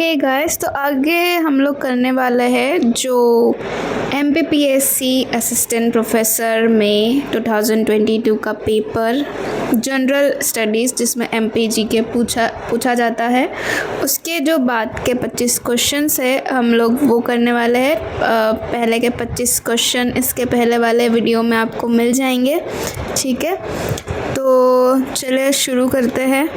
Okay guys, तो आगे हम लोग करने वाले हैं जो MPPSC असिस्टेंट प्रोफेसर में 2022 का पेपर जनरल स्टडीज़ जिसमें MPG के पूछा जाता है, उसके जो बाद के 25 क्वेश्चंस है हम लोग वो करने वाले हैं। पहले के 25 क्वेश्चन इसके पहले वाले वीडियो में आपको मिल जाएंगे, ठीक है। तो चलिए शुरू करते हैं।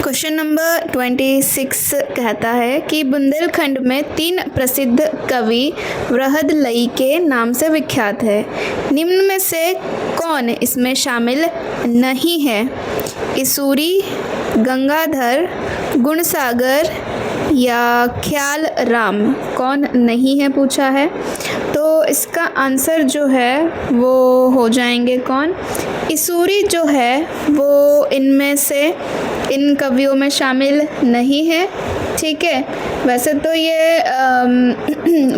क्वेश्चन नंबर 26 कहता है कि बुंदेलखंड में 3 प्रसिद्ध कवि बृहदलयी के नाम से विख्यात है। निम्न में से कौन इसमें शामिल नहीं है? इसूरी, गंगाधर, गुणसागर या ख्याल राम, कौन नहीं है पूछा है। तो इसका आंसर जो है वो हो जाएंगे कौन? इसूरी जो है वो इनमें से इन कवियों में शामिल नहीं है, ठीक है। वैसे तो ये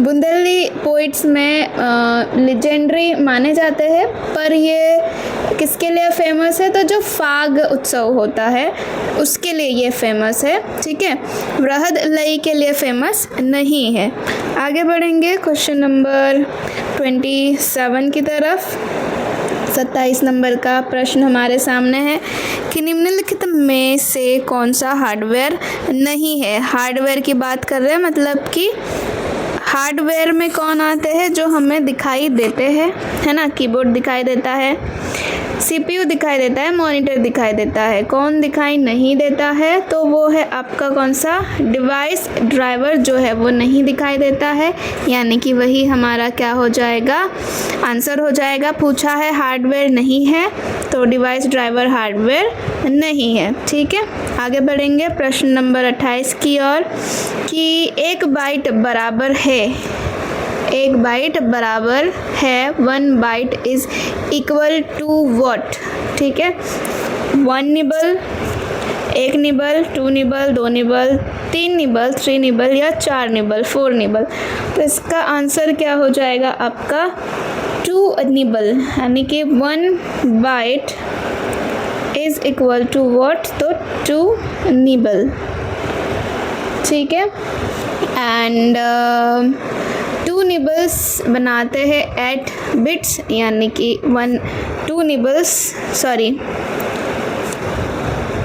बुंदेली पोइट्स में लेजेंडरी माने जाते हैं, पर ये किसके लिए फेमस है? तो जो फाग उत्सव होता है उसके लिए ये फेमस है, ठीक है। बृहदलयी के लिए फेमस नहीं है। आगे बढ़ेंगे क्वेश्चन नंबर 27 की तरफ। 27 नंबर का प्रश्न हमारे सामने है कि निम्नलिखित में से कौन सा हार्डवेयर नहीं है। हार्डवेयर की बात कर रहे हैं, मतलब कि हार्डवेयर में कौन आते हैं? जो हमें दिखाई देते हैं, है ना। कीबोर्ड दिखाई देता है, CPU दिखाई देता है, मॉनिटर दिखाई देता है। कौन दिखाई नहीं देता है? तो वो है आपका कौन सा? डिवाइस ड्राइवर जो है वो नहीं दिखाई देता है, यानी कि वही हमारा क्या हो जाएगा? आंसर हो जाएगा। पूछा है हार्डवेयर नहीं है, तो डिवाइस ड्राइवर हार्डवेयर नहीं है, ठीक है। आगे बढ़ेंगे प्रश्न नंबर 28 की ओर कि 1 बाइट बराबर है, 1 बाइट बराबर है 1 byte is equal to what, ठीक है। 1 nibble, 1 nibble, 2 nibble, 2 nibble, 3 nibble, 3 nibble या 4 निबल, 4 निबल। तो इसका आंसर क्या हो जाएगा आपका? 2 निबल, यानी कि 1 byte is equal to what? तो 2 निबल, ठीक है। एंड 2 निबल्स बनाते हैं 8 बिट्स, यानी कि 2 निबल्स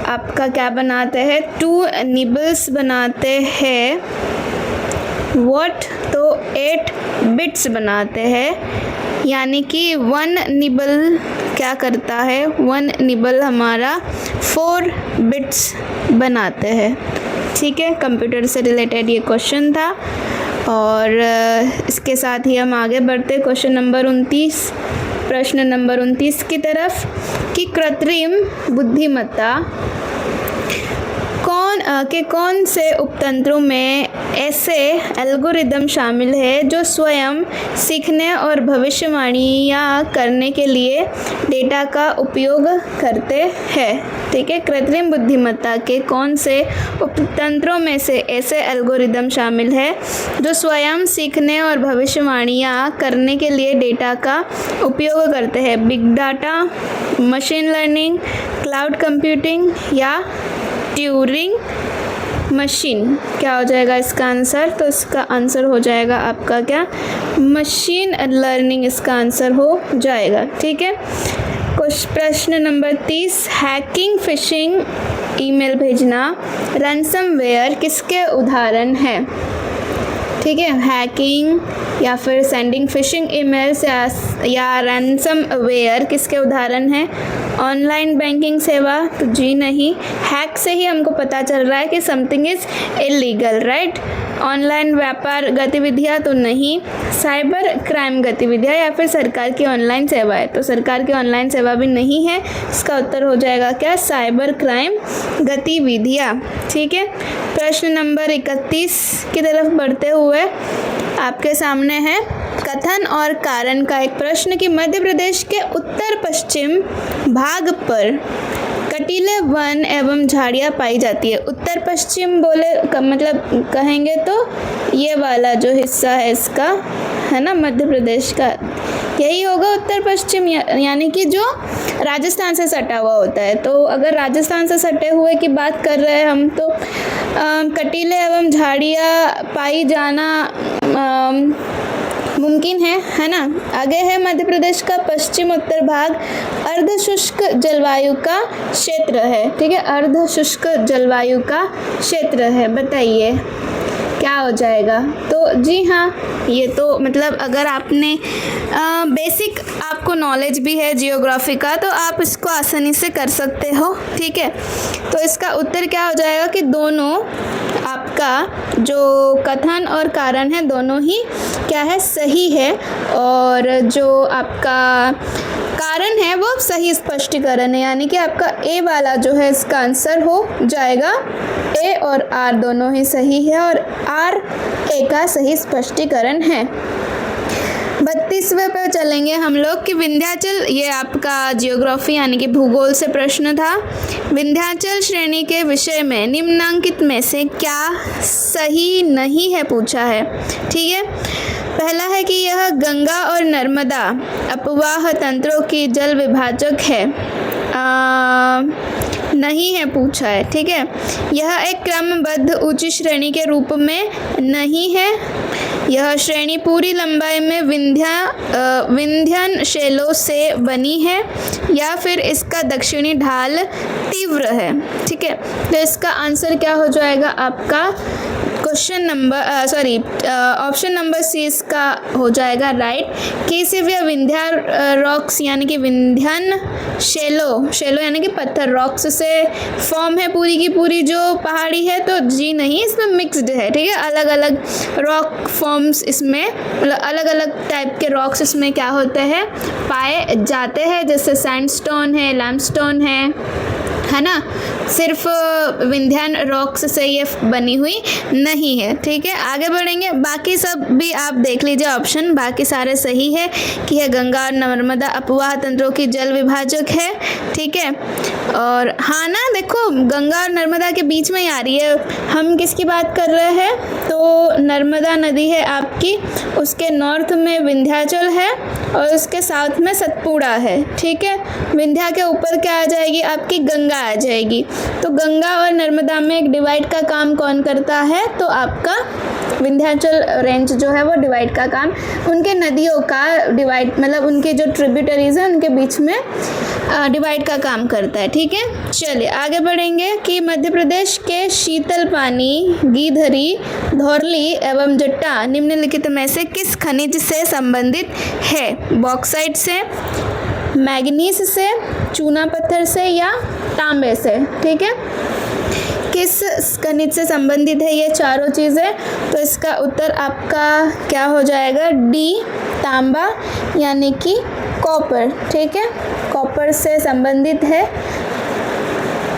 आपका क्या बनाते हैं? 2 निबल्स बनाते हैं व्हाट? तो 8 बिट्स बनाते हैं, यानी कि 1 निबल क्या करता है? 1 निबल हमारा 4 बिट्स बनाते हैं, ठीक है। कंप्यूटर से रिलेटेड ये क्वेश्चन था। और इसके साथ ही हम आगे बढ़ते क्वेश्चन नंबर 29, प्रश्न नंबर 29 की तरफ कि कृत्रिम बुद्धिमत्ता कौन से उपतंत्रों में ऐसे एल्गोरिदम शामिल है जो स्वयं सीखने और भविष्यवाणियाँ करने के लिए डेटा का उपयोग करते हैं, ठीक है। कृत्रिम बुद्धिमत्ता के कौन से उपतंत्रों में से ऐसे एल्गोरिदम शामिल है जो स्वयं सीखने और भविष्यवाणियाँ करने के लिए डेटा का उपयोग करते हैं? Big data, machine learning, cloud computing या ट्यूरिंग मशीन। क्या हो जाएगा इसका आंसर? तो इसका आंसर हो जाएगा आपका क्या? मशीन लर्निंग इसका आंसर हो जाएगा, ठीक है। प्रश्न नंबर 30, हैकिंग, फिशिंग ईमेल भेजना, रैंसमवेयर किसके उदाहरण है? ठीक है, हैकिंग या फिर सेंडिंग फिशिंग ईमेल्स या रैंसमवेयर किसके उदाहरण हैं? ऑनलाइन बैंकिंग सेवा, तो जी नहीं। हैक से ही हमको पता चल रहा है कि something is illegal, right. Online व्यापार गतिविधियाँ, तो नहीं। साइबर क्राइम गतिविधियाँ या फिर सरकार की ऑनलाइन सेवाएं, तो सरकार की ऑनलाइन सेवा भी नहीं है। इसका उत्तर हो जाएगा क्या? साइबर क्राइम गतिविधियाँ, ठीक है। प्रश्न नंबर 31 की तरफ बढ़ते हुए आपके सामने है कथन और कारण का एक प्रश्न कि मध्य प्रदेश के उत्तर पश्चिम भाग पर कटीले वन एवं झाड़ियाँ पाई जाती है। उत्तर पश्चिम बोले मतलब कहेंगे तो ये वाला जो हिस्सा है इसका, है ना, मध्य प्रदेश का यही होगा उत्तर पश्चिम, यानी कि जो राजस्थान से सटा हुआ होता है। तो अगर राजस्थान से सटे हुए की बात कर रहे हैं हम, तो कटीले एवं झाड़ियाँ पाई जाना मुमकिन है ना। आगे है मध्य प्रदेश का पश्चिम उत्तर भाग अर्ध शुष्क जलवायु का क्षेत्र है, ठीक है, अर्ध शुष्क जलवायु का क्षेत्र है। बताइए क्या हो जाएगा। तो जी हाँ, ये तो मतलब अगर आपने बेसिक आपको नॉलेज भी है जियोग्राफी का तो आप इसको आसानी से कर सकते हो, ठीक है। तो इसका उत्तर क्या हो जाएगा कि दोनों आपका जो कथन और कारण है दोनों ही क्या है, सही है, और जो आपका कारण है वो सही स्पष्टीकरण है, यानी कि आपका ए वाला जो है इसका आंसर हो जाएगा। ए और आर दोनों ही सही है और आर ए का सही स्पष्टीकरण है। 32वें पे चलेंगे हम लोग कि विंध्याचल, ये आपका जियोग्राफी यानी कि भूगोल से प्रश्न था। विंध्याचल श्रेणी के विषय में निम्नांकित में से क्या सही नहीं है पूछा है, ठीक है। पहला है कि यह गंगा और नर्मदा अपवाह तंत्रों की जल विभाजक है, नहीं है पूछा है, ठीक है। यह एक क्रमबद्ध ऊंची श्रेणी के रूप में नहीं है। यह श्रेणी पूरी लंबाई में विंध्यन शैलों से बनी है, या फिर इसका दक्षिणी ढाल तीव्र है, ठीक है। तो इसका आंसर क्या हो जाएगा आपका ऑप्शन नंबर सी इसका हो जाएगा राइट। केसिव्य विंध्या रॉक्स यानी कि विंध्यन शैलो यानी कि पत्थर रॉक्स से फॉर्म है पूरी की पूरी जो पहाड़ी है, तो जी नहीं, इसमें मिक्स्ड है, ठीक है। अलग अलग रॉक फॉर्म्स इसमें, मतलब अलग अलग टाइप के रॉक्स इसमें क्या होते हैं, पाए जाते हैं, जैसे सैंडस्टोन है, लैमस्टोन है ना। सिर्फ विंध्यन रॉक्स से ये बनी हुई नहीं है, ठीक है। आगे बढ़ेंगे, बाकी सब भी आप देख लीजिए ऑप्शन, बाकी सारे सही है कि यह गंगा और नर्मदा अपवाह तंत्रों की जल विभाजक है, ठीक है। और हाँ ना, देखो गंगा और नर्मदा के बीच में ही आ रही है, हम किसकी बात कर रहे हैं, तो नर्मदा नदी है आपकी, उसके नॉर्थ में विंध्याचल है और उसके साउथ में सतपुड़ा है, ठीक है। विंध्या के ऊपर क्या आ जाएगी आपकी, गंगा आ जाएगी। तो गंगा और नर्मदा में एक डिवाइड का काम कौन करता है, तो आपका विंध्याचल रेंज जो है वो डिवाइड का काम, उनके नदियों का डिवाइड, मतलब उनके जो ट्रिब्यूटरीज हैं उनके बीच में डिवाइड का काम करता है, ठीक है। चलिए आगे बढ़ेंगे कि मध्य प्रदेश के शीतल पानी, गीधरी, धौरली एवं जट्टा निम्नलिखित में से किस खनिज से संबंधित है। बॉक्साइट से, मैग्नीज से, चूना पत्थर से या तांबे से, ठीक है। किस खनिज से संबंधित है ये चारों चीज़ें, तो इसका उत्तर आपका क्या हो जाएगा, डी तांबा यानी कि कॉपर, ठीक है, कॉपर से संबंधित है।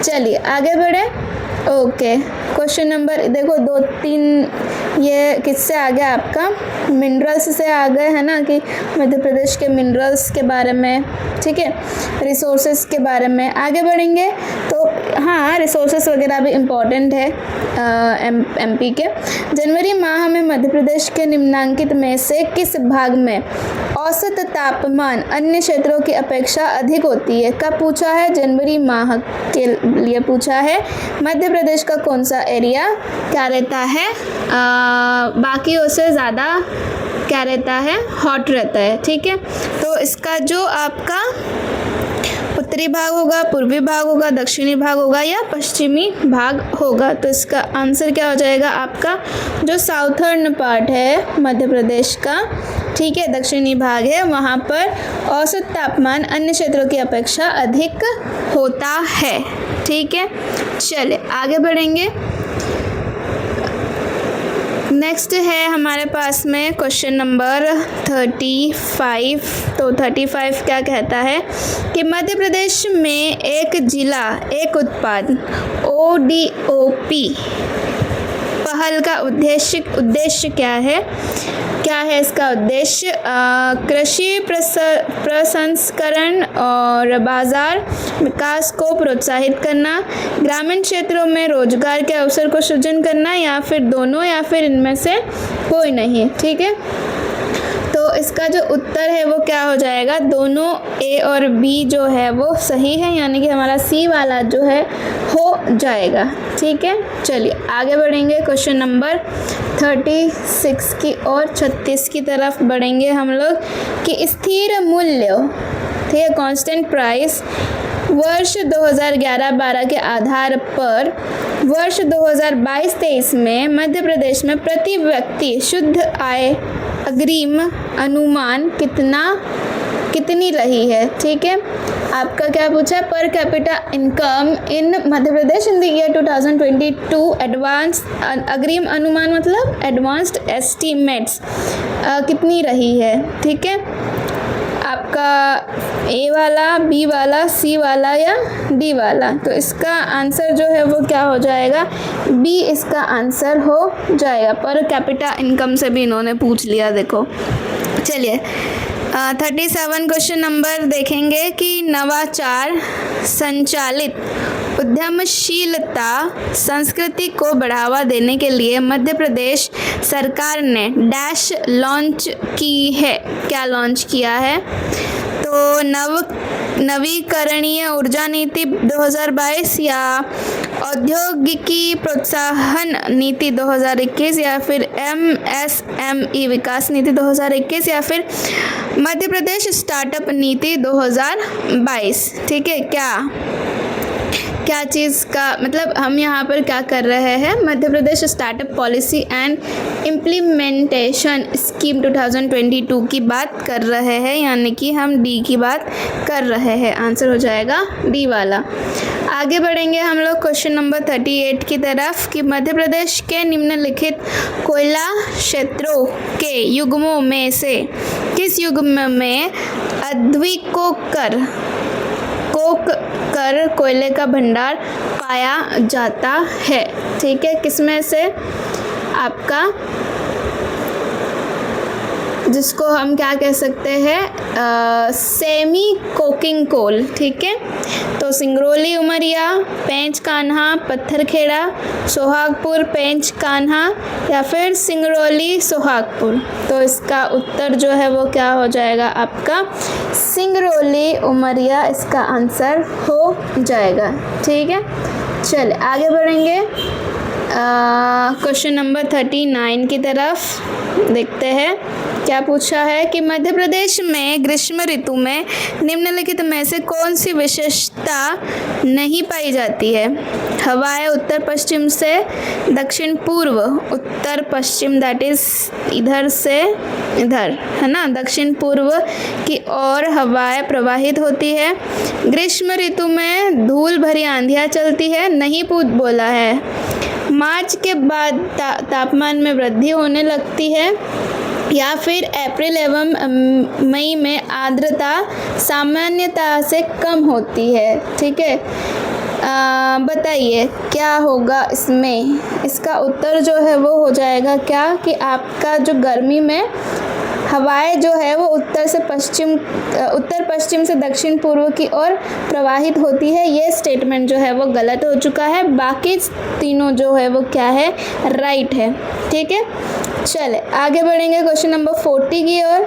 चलिए आगे बढ़े। ओके, क्वेश्चन नंबर देखो 2-3 ये किससे आ गया आपका, मिनरल्स से आ गए है ना, कि मध्य प्रदेश के मिनरल्स के बारे में, ठीक है, रिसोर्सेज के बारे में। आगे बढ़ेंगे तो हाँ, रिसोर्सेज वगैरह भी इम्पॉर्टेंट है एमपी के। जनवरी माह में मध्य प्रदेश के निम्नांकित में से किस भाग में औसत तापमान अन्य क्षेत्रों की अपेक्षा अधिक होती है। कब पूछा है, जनवरी माह के लिए पूछा है। मध्य प्रदेश का कौन सा एरिया क्या रहता है, बाकियों से ज़्यादा क्या रहता है, हॉट रहता है, ठीक है। तो इसका जो आपका उत्तरी भाग होगा, पूर्वी भाग होगा, दक्षिणी भाग होगा या पश्चिमी भाग होगा, तो इसका आंसर क्या हो जाएगा आपका, जो साउथर्न पार्ट है मध्य प्रदेश का, ठीक है, दक्षिणी भाग है, वहाँ पर औसत तापमान अन्य क्षेत्रों की अपेक्षा अधिक होता है, ठीक है। चलिए आगे बढ़ेंगे। नेक्स्ट है हमारे पास में क्वेश्चन नंबर 35। तो 35 क्या कहता है कि मध्य प्रदेश में एक जिला एक उत्पाद ODOP पहल का उद्देश्य क्या है इसका उद्देश्य, कृषि प्रसंस्करण और बाजार विकास को प्रोत्साहित करना, ग्रामीण क्षेत्रों में रोजगार के अवसर को सृजन करना, या फिर दोनों, या फिर इनमें से कोई नहीं, ठीक है। तो तो इसका जो उत्तर है वो क्या हो जाएगा, दोनों ए और बी जो है वो सही है, यानी कि हमारा सी वाला जो है हो जाएगा। ठीक है, चलिए आगे बढ़ेंगे। क्वेश्चन नंबर 36 की और 36 की तरफ बढ़ेंगे हम लोग कि स्थिर मूल्य, ठीक है, कांस्टेंट प्राइस वर्ष 2011-12 के आधार पर वर्ष 2022-23 में मध्य प्रदेश में प्रति व्यक्ति शुद्ध आय अग्रिम अनुमान कितनी रही है। ठीक है, आपका क्या पूछा है, per capita income in Madhya Pradesh in the year 2022 advance, अग्रिम अनुमान मतलब एडवांस्ड एस्टीमेट्स कितनी रही है। ठीक है, आपका ए वाला, बी वाला, सी वाला या डी वाला, तो इसका आंसर जो है वो क्या हो जाएगा, बी इसका आंसर हो जाएगा। पर कैपिटा इनकम से भी इन्होंने पूछ लिया, देखो। चलिए 37 क्वेश्चन नंबर देखेंगे कि नवाचार संचालित उद्यमशीलता संस्कृति को बढ़ावा देने के लिए मध्य प्रदेश सरकार ने डैश लॉन्च की है। क्या लॉन्च किया है, तो नवीकरणीय ऊर्जा नीति 2022 या औद्योगिकी प्रोत्साहन नीति 2021 या फिर MSME विकास नीति 2021 या फिर मध्य प्रदेश स्टार्टअप नीति 2022। ठीक है, क्या चीज़ का मतलब हम यहाँ पर क्या कर रहे हैं, Madhya Pradesh startup policy and implementation scheme 2022 की बात कर रहे हैं, यानी कि हम डी की बात कर रहे हैं। आंसर हो जाएगा डी वाला। आगे बढ़ेंगे हम लोग क्वेश्चन नंबर 38 की तरफ कि मध्य प्रदेश के निम्नलिखित कोयला क्षेत्रों के युग्मों में से किस युग्म में अद्विकोकर कोयले का भंडार पाया जाता है। ठीक है, किसमें से, आपका जिसको हम क्या कह सकते हैं, सेमी कोकिंग कोल। ठीक है, तो सिंगरौली उमरिया, पेंच कान्हा पत्थरखेड़ा, सोहागपुर पेंच कान्हा या फिर सिंगरौली सोहागपुर, तो इसका उत्तर जो है वो क्या हो जाएगा, आपका सिंगरौली उमरिया इसका आंसर हो जाएगा। ठीक है, चलिए आगे बढ़ेंगे क्वेश्चन नंबर 39 की तरफ देखते हैं। क्या पूछा है कि मध्य प्रदेश में ग्रीष्म ऋतु में निम्नलिखित में से कौन सी विशेषता नहीं पाई जाती है। हवाएं उत्तर पश्चिम से दक्षिण पूर्व, उत्तर पश्चिम दैट इज इधर से इधर, है ना, दक्षिण पूर्व की ओर हवाएं प्रवाहित होती है। ग्रीष्म ऋतु में धूल भरी आंधियाँ चलती है, नहीं बोला है। मार्च के बाद तापमान में वृद्धि होने लगती है, या फिर अप्रैल एवं मई में आर्द्रता सामान्यतः से कम होती है। ठीक है, बताइए क्या होगा इसमें, इसका उत्तर जो है वो हो जाएगा क्या, कि आपका जो गर्मी में हवाएं जो है वो उत्तर पश्चिम से दक्षिण पूर्व की ओर प्रवाहित होती है। ये स्टेटमेंट जो है वो गलत हो चुका है, बाकी तीनों जो है वो क्या है, राइट है। ठीक है, चले आगे बढ़ेंगे क्वेश्चन नंबर 40 की ओर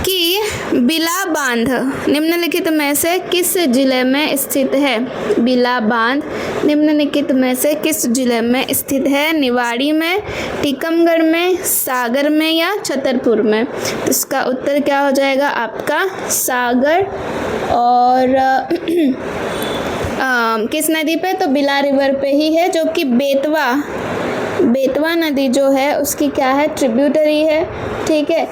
कि बिला बांध निम्नलिखित में से किस जिले में स्थित है। बिला बांध निम्नलिखित में से किस जिले में स्थित है। निवाड़ी में, टीकमगढ़ में, सागर में या छतरपुर में, तो इसका उत्तर क्या हो जाएगा, आपका सागर। और किस नदी पे, तो बिला रिवर पे ही है, जो कि बेतवा नदी जो है उसकी क्या है, ट्रिब्यूटरी है। ठीक है,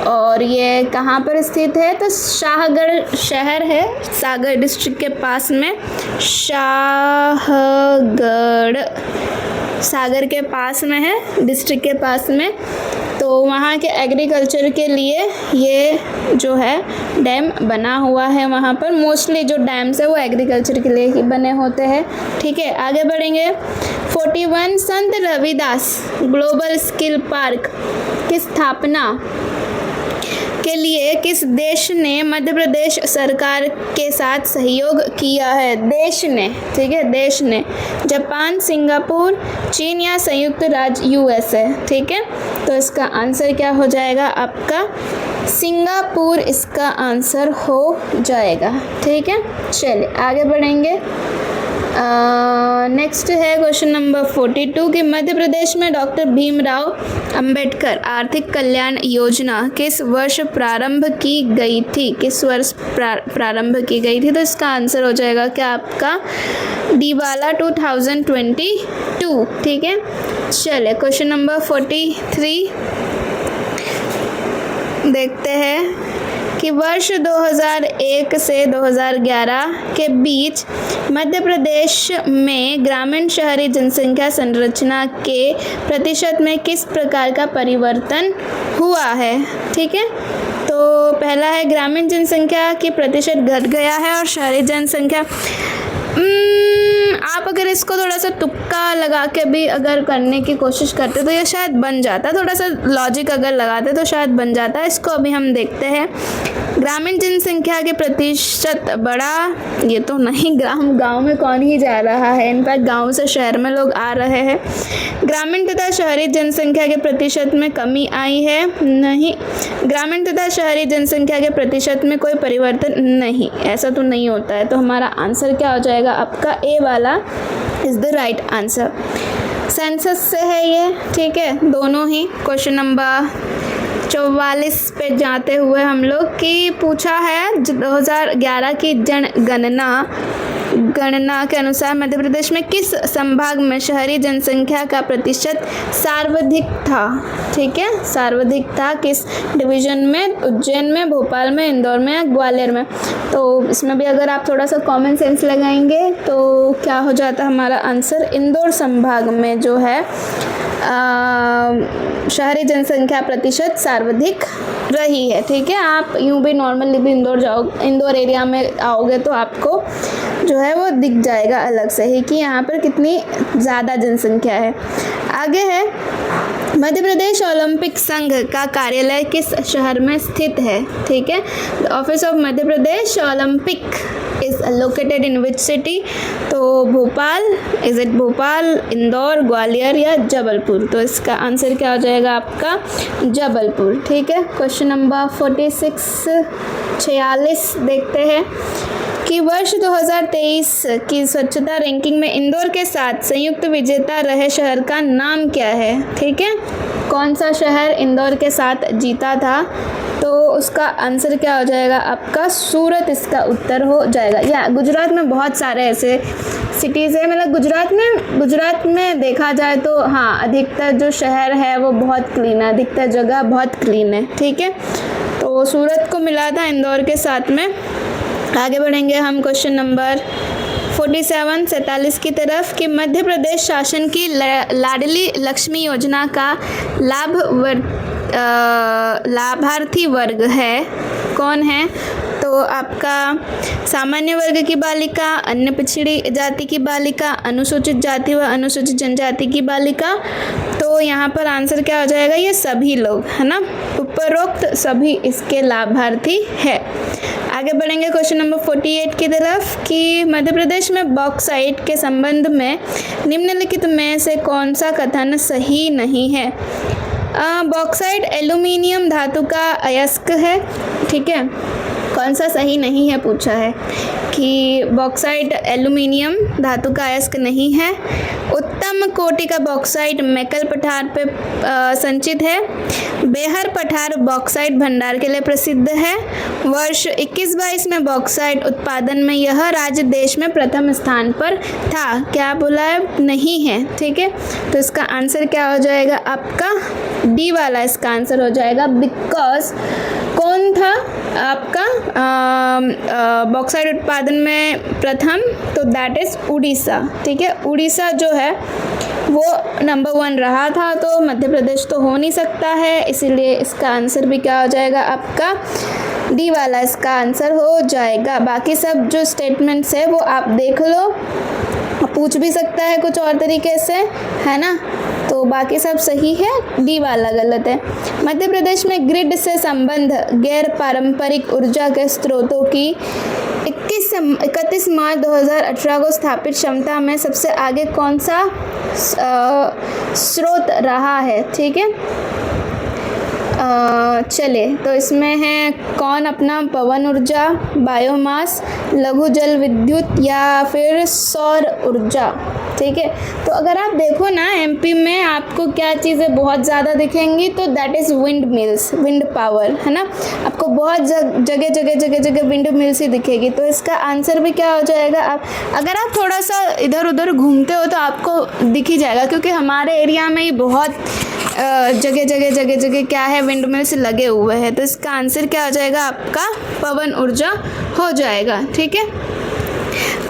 और ये कहाँ पर स्थित है, तो शाहगढ़ शहर है, सागर डिस्ट्रिक्ट के पास में। शाहगढ़ सागर के पास में है, डिस्ट्रिक्ट के पास में। तो वहाँ के एग्रीकल्चर के लिए ये जो है डैम बना हुआ है। वहाँ पर मोस्टली जो डैम्स है वो एग्रीकल्चर के लिए ही बने होते हैं। ठीक है, आगे बढ़ेंगे। 41 संत रविदास ग्लोबल स्किल पार्क की स्थापना के लिए किस देश ने मध्य प्रदेश सरकार के साथ सहयोग किया है। देश ने, ठीक है, देश ने जापान, सिंगापुर, चीन या संयुक्त राज्य USA। ठीक है, तो इसका आंसर क्या हो जाएगा आपका सिंगापुर इसका आंसर हो जाएगा। ठीक है, चलिए आगे बढ़ेंगे। नेक्स्ट है क्वेश्चन नंबर 42 कि मध्य प्रदेश में डॉक्टर भीमराव अंबेडकर आर्थिक कल्याण योजना किस वर्ष प्रारंभ की गई थी? किस वर्ष प्रारंभ की गई थी? तो इसका आंसर हो जाएगा क्या आपका दिवाला 2022। ठीक है, चलिए क्वेश्चन नंबर 43 देखते हैं कि वर्ष 2001 से 2011 के बीच मध्य प्रदेश में ग्रामीण शहरी जनसंख्या संरचना के प्रतिशत में किस प्रकार का परिवर्तन हुआ है? ठीक है, तो पहला है ग्रामीण जनसंख्या की प्रतिशत घट गया है और शहरी जनसंख्या आप अगर इसको थोड़ा सा तुक्का लगा के भी अगर करने की कोशिश करते तो ये शायद बन जाता, थोड़ा सा लॉजिक अगर लगाते तो शायद बन जाता। इसको अभी हम देखते हैं। ग्रामीण जनसंख्या के प्रतिशत बढ़ा, ये तो नहीं, गांव में कौन ही जा रहा है, इनफैक्ट गांव से शहर में लोग आ रहे हैं। ग्रामीण तथा शहरी जनसंख्या के प्रतिशत में कमी आई है, नहीं। ग्रामीण तथा शहरी जनसंख्या के प्रतिशत में कोई परिवर्तन नहीं, ऐसा तो नहीं होता है। तो हमारा आंसर क्या हो जाएगा आपका? ए वाला is the right answer. Census से है ये, ठीक है, दोनों ही। क्वेश्चन नंबर 44 पे जाते हुए हम लोग की पूछा है 2011 की गणना के अनुसार मध्य प्रदेश में किस संभाग में शहरी जनसंख्या का प्रतिशत सर्वाधिक था? ठीक है, सर्वाधिक था किस डिवीजन में? उज्जैन में, भोपाल में, इंदौर में या ग्वालियर में? तो इसमें भी अगर आप थोड़ा सा कॉमन सेंस लगाएंगे तो क्या हो जाता है हमारा आंसर? इंदौर संभाग में जो है शहरी जनसंख्या प्रतिशत सर्वाधिक रही है। ठीक है, आप यूँ भी नॉर्मली भी इंदौर एरिया में आओगे तो आपको जो है वो दिख जाएगा अलग से ही कि यहाँ पर कितनी ज़्यादा जनसंख्या है। आगे है मध्य प्रदेश ओलंपिक संघ का कार्यालय किस शहर में स्थित है? ठीक है, the office of Madhya Pradesh Olympic is located in which city? तो भोपाल, इज इट भोपाल, इंदौर, ग्वालियर या जबलपुर? तो इसका आंसर क्या हो जाएगा आपका? जबलपुर। ठीक है, क्वेश्चन नंबर 46 देखते हैं कि वर्ष 2023 की स्वच्छता रैंकिंग में इंदौर के साथ संयुक्त विजेता रहे शहर का नाम क्या है? ठीक है, कौन सा शहर इंदौर के साथ जीता था? तो उसका आंसर क्या हो जाएगा आपका? सूरत इसका उत्तर हो जाएगा। या गुजरात में बहुत सारे ऐसे सिटीज़ है, मतलब गुजरात में देखा जाए तो हाँ, अधिकतर जो शहर है वो बहुत क्लीन है, अधिकतर जगह बहुत क्लीन है। ठीक है, तो सूरत को मिला था इंदौर के साथ में। आगे बढ़ेंगे हम क्वेश्चन नंबर 47 की तरफ कि मध्य प्रदेश शासन की लाडली लक्ष्मी योजना का लाभार्थी वर्ग है, कौन है? तो आपका सामान्य वर्ग की बालिका, अन्य पिछड़ी जाति की बालिका, अनुसूचित जाति व अनुसूचित जनजाति की बालिका। तो यहाँ पर आंसर क्या हो जाएगा? ये सभी लोग, है ना, उपरोक्त सभी इसके लाभार्थी है। आगे बढ़ेंगे क्वेश्चन नंबर 48 की तरफ कि मध्य प्रदेश में बॉक्साइट के संबंध में निम्नलिखित में से कौन सा कथन सही नहीं है? बॉक्साइट एल्यूमिनियम धातु का अयस्क है। ठीक है, कौन सा सही नहीं है पूछा है कि बॉक्साइट एल्यूमिनियम धातु का अयस्क नहीं है। उत्तम कोटि का बॉक्साइट मैकल पठार पे संचित है। बेहर पठार बॉक्साइट भंडार के लिए प्रसिद्ध है। वर्ष 21-22 में बॉक्साइट उत्पादन में यह राज्य देश में प्रथम स्थान पर था। क्या बोला है? नहीं है। ठीक है, तो इसका आंसर क्या हो जाएगा आपका? डी वाला इसका आंसर हो जाएगा, बिकॉज कौन था आपका बॉक्साइट उत्पादन में प्रथम? तो दैट इज उड़ीसा। ठीक है, उड़ीसा जो है वो नंबर 1 रहा था, तो मध्य प्रदेश तो हो नहीं सकता है, इसीलिए इसका आंसर भी क्या हो जाएगा आपका? डी वाला इसका आंसर हो जाएगा। बाकी सब जो स्टेटमेंट्स है वो आप देख लो, पूछ भी सकता है कुछ और तरीके से, है ना, तो बाकी सब सही है, डी वाला गलत है। मध्य प्रदेश में ग्रिड से संबंध गैर पारंपरिक ऊर्जा के स्रोतों की 31 मार्च 2018 को स्थापित क्षमता में सबसे आगे कौन सा स्रोत रहा है? ठीक है, चले तो इसमें है कौन अपना पवन ऊर्जा, बायोमास, लघु जल विद्युत या फिर सौर ऊर्जा। ठीक है, तो अगर आप देखो ना एमपी में आपको क्या चीज़ें बहुत ज़्यादा दिखेंगी, तो that is wind mills, wind power, है ना। आपको बहुत जगह विंड मिल्स ही दिखेगी। तो इसका आंसर भी क्या हो जाएगा, आप अगर आप थोड़ा सा इधर उधर घूमते हो तो आपको दिख ही जाएगा, क्योंकि हमारे एरिया में ही बहुत जगह क्या है, विंड मिल्स लगे हुए हैं। तो इसका आंसर क्या हो जाएगा, आपका पवन ऊर्जा हो जाएगा। ठीक है,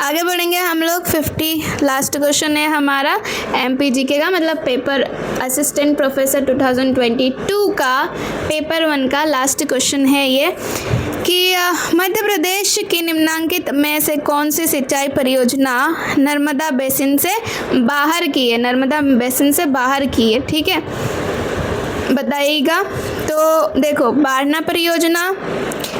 आगे बढ़ेंगे हम लोग। 50 लास्ट क्वेश्चन है हमारा एमपीजीके का, मतलब पेपर असिस्टेंट प्रोफेसर 2022 का पेपर 1 का लास्ट क्वेश्चन है ये कि मध्य प्रदेश की निम्नांकित में से कौन सी सिंचाई परियोजना नर्मदा बेसिन से बाहर की है, नर्मदा बेसिन से बाहर की है। ठीक है, बताइएगा। तो देखो, बारना परियोजना,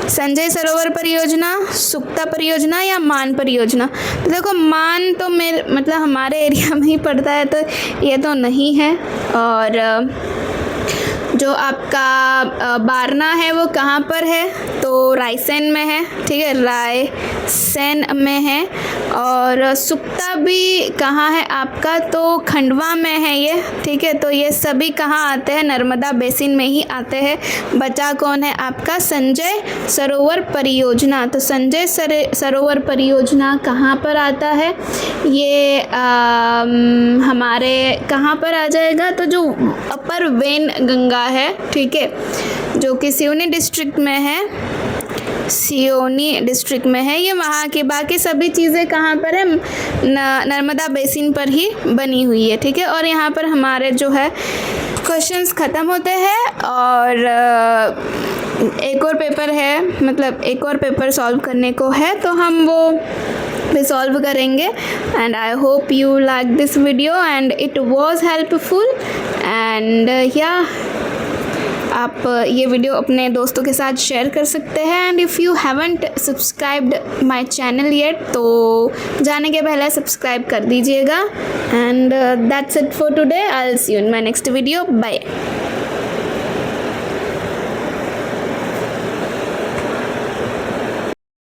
संजय सरोवर परियोजना, सुक्ता परियोजना या मान परियोजना। तो देखो, मान तो मतलब हमारे एरिया में ही पड़ता है, तो ये तो नहीं है। और जो आपका बारना है वो कहाँ पर है, तो रायसेन में है। ठीक है, रायसेन में है। और सुक्ता भी कहाँ है आपका, तो खंडवा में है ये। ठीक है, तो ये सभी कहाँ आते हैं, नर्मदा बेसिन में ही आते हैं। बचा कौन है आपका, संजय सरोवर परियोजना। तो संजय सरोवर परियोजना कहाँ पर आता है, ये हमारे कहाँ पर आ जाएगा, तो जो अपर वेन गंगा है, ठीक है, जो कि सिवनी डिस्ट्रिक्ट में है, सिवनी डिस्ट्रिक्ट में है ये। वहाँ की बाकी सभी चीज़ें कहाँ पर है, नर्मदा बेसिन पर ही बनी हुई है। ठीक है, और यहाँ पर हमारे जो है क्वेश्चंस ख़त्म होते हैं। और एक और पेपर है, मतलब एक और पेपर सॉल्व करने को है, तो हम वो भी सॉल्व करेंगे। And I hope you like this video and it was helpful. And या आप ये वीडियो अपने दोस्तों के साथ शेयर कर सकते हैं। And if you haven't subscribed my channel yet, तो जाने के पहले सब्सक्राइब कर दीजिएगा। And that's it for today. I will see you in my next video. Bye.